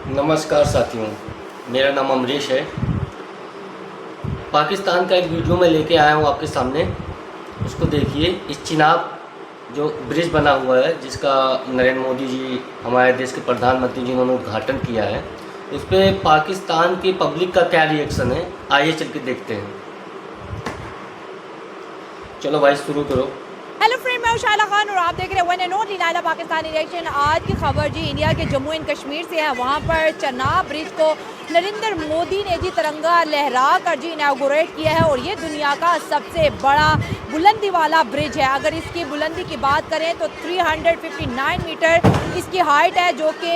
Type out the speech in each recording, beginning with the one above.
नमस्कार साथियों, मेरा नाम अमरीश है। पाकिस्तान का एक वीडियो मैं लेके आया हूँ आपके सामने। उसको देखिए। इस चिनाब जो ब्रिज बना हुआ है, जिसका नरेंद्र मोदी जी हमारे देश के प्रधानमंत्री जी उन्होंने उद्घाटन किया है, उस पर पाकिस्तान की पब्लिक का क्या रिएक्शन है, आइए चल के देखते हैं। चलो भाई शुरू करो। हेलो फ्रेंड, मैं शाइला खान और आप देख रहे हैं one and only Laila Pakistani reaction. आज की खबर जी इंडिया के जम्मू एंड कश्मीर से है। वहाँ पर चनाब ब्रिज को नरेंद्र मोदी ने जी तिरंगा लहरा कर जी इनागोरेट किया है और ये दुनिया का सबसे बड़ा बुलंदी वाला ब्रिज है। अगर इसकी बुलंदी की बात करें तो 359 मीटर इसकी हाइट है, जो कि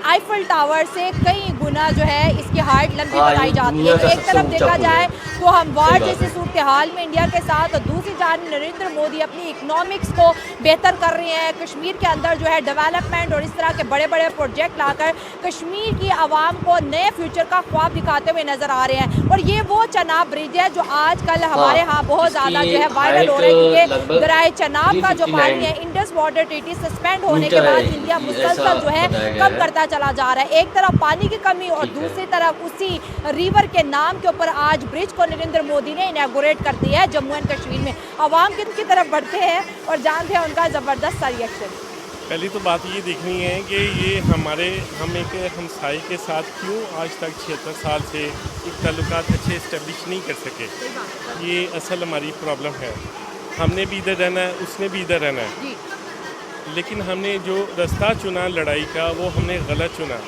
आईफल टावर से कई गुना जो है इसकी हाइट लंबी बताई जाती है। एक तरफ देखा जाए तो हम वार जैसी सूरत हाल में इंडिया के साथ, और दूसरी जानब नरेंद्र मोदी अपनी इकोनॉमिक्स को बेहतर कर रहे हैं। कश्मीर के अंदर जो है डेवलपमेंट और इस तरह के बड़े बड़े प्रोजेक्ट लाकर कश्मीर की आवाम को नए फ्यूचर का ख्वाब दिखाते हुए नज़र आ रहे हैं। और ये वो चनाब ब्रिज है जो आजकल हमारे यहाँ बहुत ज़्यादा जो है वायरल हो रहा है, क्योंकि दरिया चनाब का जो पानी है, इंडस वाटर ट्रीटी सस्पेंड होने के बाद इंडिया मुसलसल जो है कम करता चला जा रहा है। एक तरफ पानी की कमी और दूसरी तरफ उसी रिवर के नाम के ऊपर आज ब्रिज को नरेंद्र मोदी ने इनागोरेट कर दिया है जम्मू एंड कश्मीर में। आवाम की तरफ बढ़ते हैं और जानते हैं उनका ज़बरदस्त सा रिएक्शन। पहली तो बात ये देखनी है कि ये हम एक हमसाई के साथ क्यों आज तक 76 साल से एक ताल्लुकात अच्छे इस्टेब्लिश नहीं कर सके। ये असल हमारी प्रॉब्लम है। हमने भी इधर रहना है, उसने भी इधर रहना है, लेकिन हमने जो रास्ता चुना लड़ाई का वो हमने गलत चुना।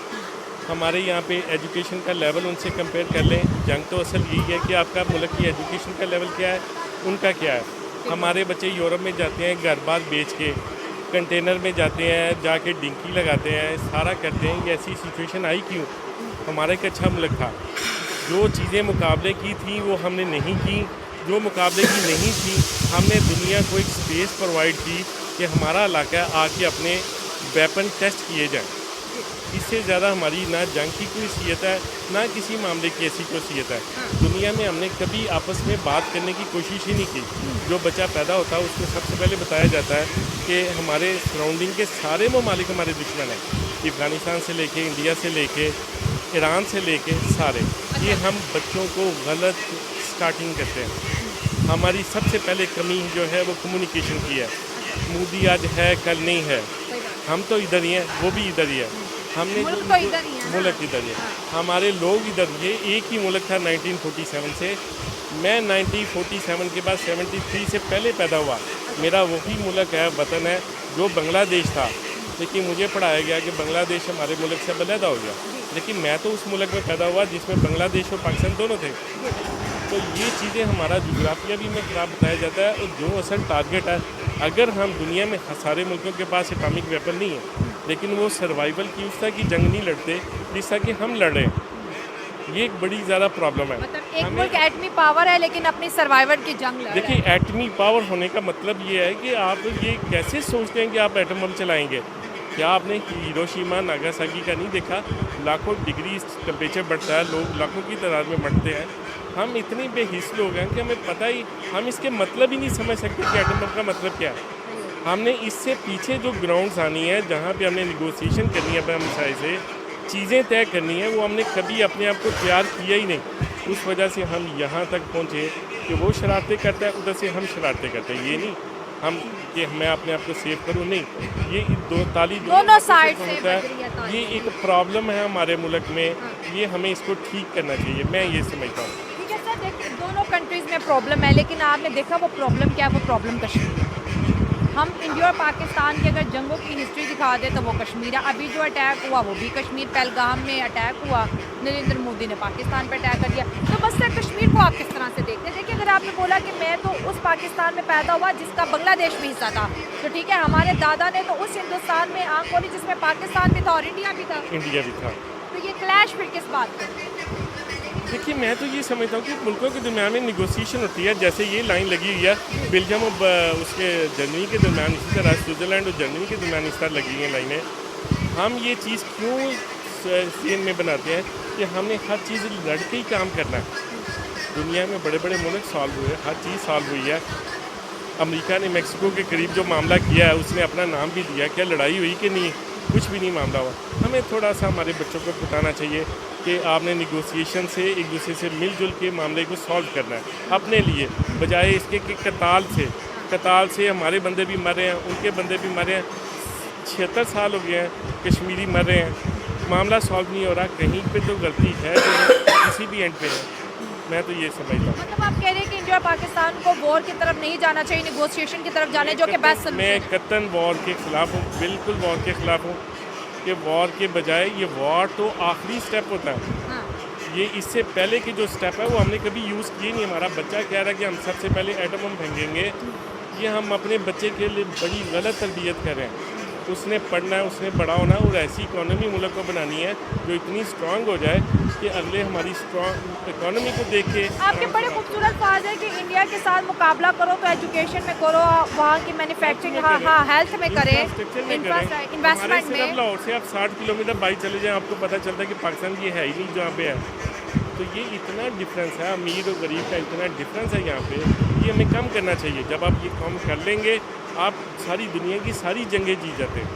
हमारे यहाँ पे एजुकेशन का लेवल उनसे कंपेयर कर लें। जंग तो असल यही है कि आपका मुल्क की एजुकेशन का लेवल क्या है, उनका क्या है। हमारे बच्चे यूरोप में जाते हैं घर बार बेच के, कंटेनर में जाते हैं, जाके डिंकी लगाते हैं, सारा करते हैं। ये ऐसी सिचुएशन आई क्यों? हमारा एक अच्छा मुल्क था। जो चीज़ें मुकाबले की थी वो हमने नहीं की। जो मुकाबले की नहीं थी, हमने दुनिया को एक स्पेस प्रोवाइड की कि हमारा इलाका आके अपने वेपन टेस्ट किए जाएँ। इससे ज़्यादा हमारी ना जंग की कोई हैसियत है, ना किसी मामले की ऐसी कोई हैसियत है। दुनिया में हमने कभी आपस में बात करने की कोशिश ही नहीं की। जो बच्चा पैदा होता है उसको सबसे पहले बताया जाता है कि हमारे सराउंडिंग के सारे ममालिक हमारे दुश्मन हैं। अफ़गानिस्तान से लेके, इंडिया से लेके, ईरान से लेके सारे। ये हम बच्चों को गलत स्टार्टिंग करते हैं। हमारी सबसे पहले कमी जो है वो कम्युनिकेशन की है। मोदी आज है, कल नहीं है। हम तो इधर ही हैं, वो भी इधर ही है। हमने मुल्क तो इधर ही है, मुल्क इधर ही है। हमारे लोग इधर ये एक ही मुल्क था 1947 से। मैं 1947 के बाद 73 से पहले पैदा हुआ। मेरा वही मुल्क है, वतन है जो बांग्लादेश था, लेकिन मुझे पढ़ाया गया कि बांग्लादेश हमारे मुल्क से अलहदा हो गया। लेकिन मैं तो उस मुल्क में पैदा हुआ जिसमें बांग्लादेश और पाकिस्तान दोनों थे। तो ये चीज़ें हमारा जोग्राफिया भी में ख़राब बताया जाता है। और जो असल टारगेट है, अगर हम दुनिया में सारे मुल्कों के पास एटॉमिक वेपन नहीं है, लेकिन वो सर्वाइवल की उस तरह की जंग नहीं लड़ते जिस तरह की हम लड़ रहे हैं। ये एक बड़ी ज़्यादा प्रॉब्लम है। मतलब एक मुल्क एटमी पावर है लेकिन अपनी सर्वाइवल की जंग लड़ रहा है। देखिए, एटमी पावर होने का मतलब ये है कि आप ये कैसे सोचते हैं कि आप एटम बम चलाएंगे। क्या आपने हिरोशिमा नागासाकी का नहीं देखा? लाखों डिग्री टेम्परेचर बढ़ता है, लोग लाखों की तादाद में मरते हैं। हम इतने बेहिस लोग हैं कि हमें पता ही, हम इसके मतलब ही नहीं समझ सकते कि एटम बम का मतलब क्या है। हमने इससे पीछे जो ग्राउंड्स आनी है, जहाँ पे हमने निगोसिएशन करनी है अपने हमसाए से, चीज़ें तय करनी है, वो हमने कभी अपने आप को तैयार किया ही नहीं। उस वजह से हम यहाँ तक पहुँचे कि वो शरारतें करता है, उधर से हम शरारतें करते हैं। ये नहीं हम कि मैं अपने आप को सेव करूँ, नहीं। ये दोनों साइड से होता है। ये एक प्रॉब्लम है हमारे मुल्क में। ये हमें इसको ठीक करना चाहिए, मैं ये समझता हूँ। ठीक है सर, देखिए दोनों कंट्रीज़ में प्रॉब्लम है, लेकिन आपने देखा वो प्रॉब्लम क्या है? वो प्रॉब्लम कश्मीर। हम इंडिया और पाकिस्तान की अगर जंगों की हिस्ट्री दिखा दे तो वो कश्मीर है। अभी जो अटैक हुआ वो भी कश्मीर, पहलगाम में अटैक हुआ, नरेंद्र मोदी ने पाकिस्तान पर अटैक कर दिया। तो बस सर कश्मीर को आप किस तरह से देखते हैं? देखिए, अगर आपने बोला कि मैं तो उस पाकिस्तान में पैदा हुआ जिसका बांग्लादेश में हिस्सा था, तो ठीक है, हमारे दादा ने तो उस हिंदुस्तान में आँख खोली जिसमें पाकिस्तान भी था और इंडिया भी था। तो ये क्लैश फिर किस बात पर? देखिए, मैं तो ये समझता हूँ कि मुल्कों के दरमियान में निगोसिएशन होती है। जैसे ये लाइन लगी हुई है बेल्जियम और उसके जर्मनी के दरमियान, इसी तरह स्विट्ज़रलैंड और जर्मनी के दरमियान इस तरह लगी हुई हैं लाइनें। हम ये चीज़ क्यों सीन में बनाते हैं कि हमने हर चीज़ लड़ के ही काम करना है। दुनिया में बड़े बड़े मुल्क सॉल्व हुए, हर चीज़ सॉल्व हुई है। अमेरिका ने मेक्सिको के करीब जो मामला किया है, उसने अपना नाम भी दिया। क्या लड़ाई हुई कि नहीं? कुछ भी नहीं मामला हुआ। हमें थोड़ा सा हमारे बच्चों को बताना चाहिए कि आपने निगोसिएशन से एक दूसरे से मिलजुल के मामले को सॉल्व करना है अपने लिए, बजाय इसके कि कताल से हमारे बंदे भी मर रहे हैं, उनके बंदे भी मर रहे हैं। 76 साल हो गए हैं, कश्मीरी मर रहे हैं, मामला सॉल्व नहीं हो रहा। कहीं पे तो गलती है जो किसी भी एंड पे है, मैं तो ये समझता हूँ। मतलब आप कह रहे हैं कि इंडिया और पाकिस्तान को वॉर की तरफ नहीं जाना चाहिए, नेगोशिएशन की तरफ जाने जो कि बेस्ट मैं कतन वॉर के ख़िलाफ़ हूँ, बिल्कुल वॉर के ख़िलाफ़ हूँ कि वॉर के बजाय ये वॉर तो आखिरी स्टेप होता है। हाँ। ये इससे पहले की जो स्टेप है वो हमने कभी यूज़ किए नहीं। हमारा बच्चा कह रहा है कि हम सबसे पहले एटम बम फेंकेंगे, ये हम अपने बच्चे के लिए बड़ी गलत तरबियत कर रहे हैं। उसने पढ़ना है, उसने बड़ा होना है और ऐसी इकोनॉमी मुल्क को बनानी है जो इतनी स्ट्रांग हो जाए कि अगले हमारी स्ट्रांग इकोनॉमी को देख के आपके बड़े खूबसूरत फाज है कि इंडिया के साथ मुकाबला करो तो एजुकेशन में करो, वहाँ की मैन्युफैक्चरिंग, हाँ हेल्थ में करें, इन्वेस्टमेंट में। लाहौर से आप 60 किलोमीटर बाइक चले जाएं, आपको पता चलता है कि पाकिस्तान ये है ही नहीं जहाँ पे है। तो ये इतना डिफरेंस है, अमीर और गरीब का इतना डिफरेंस है यहाँ पे, ये हमें कम करना चाहिए। जब आप ये कम कर लेंगे, आप सारी दुनिया की सारी जंगें जीत जाते हैं।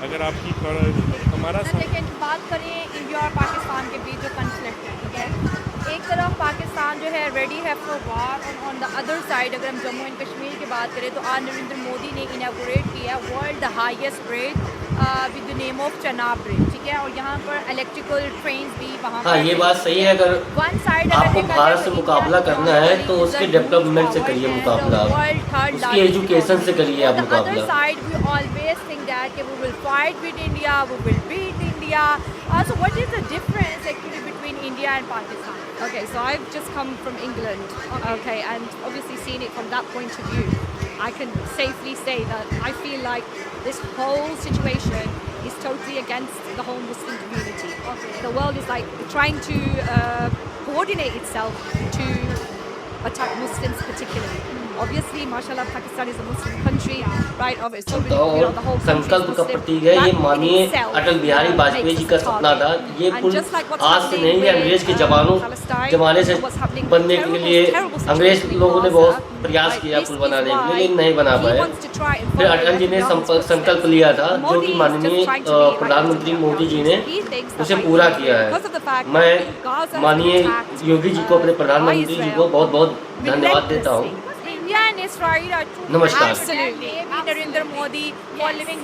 अगर आपकी हमारा लेकिन बात करें इंडिया और पाकिस्तान के बीच जो कन्फ्लिक्ट है, ठीक है, एक तरफ पाकिस्तान जो है रेडी है फॉर वॉर, और ऑन द अदर साइड अगर हम जम्मू एंड कश्मीर की बात करें तो आज नरेंद्र मोदी ने इनॉग्रेट किया world the highest bridge with the name of Chenab bridge, ठीक है, और यहाँ पर इलेक्ट्रिकल ट्रेन भी वहाँ हाँ, ये बात सही है। अगर वन साइड आपको भारत से मुकाबला करना है तो उसके डेवलपमेंट से करिए मुकाबला, उसकी एजुकेशन से करिए आप मुकाबला। Side we always think that we will fight with India, we will beat India. So what is the difference actually between India and Pakistan? Okay, so I've just come from England, okay, and obviously seen it from that point of view. I can safely say that I feel like this whole situation is totally against the whole Muslim community. Okay. The world is like trying to coordinate itself to attack Muslims particularly. Obviously, mashallah, Pakistan is a Muslim country, right? Obviously, तो और संकल्प का प्रतीक है ये। मानिए अटल बिहारी वाजपेयी जी का सपना था, ये पुल आज से नहीं है, अंग्रेज के जमाने से बनने के लिए अंग्रेज लोगों ने बहुत प्रयास किया पुल बनाने के लिए, लेकिन नहीं बना पाए। फिर अटल जी ने संकल्प लिया था जो कि माननीय प्रधानमंत्री मोदी जी ने उसे पूरा किया है। मैं माननीय योगी जी को, अपने प्रधानमंत्री जी को बहुत बहुत धन्यवाद देता हूँ। India and Israel are two नमस्कार। absolutely Narendra Modi for living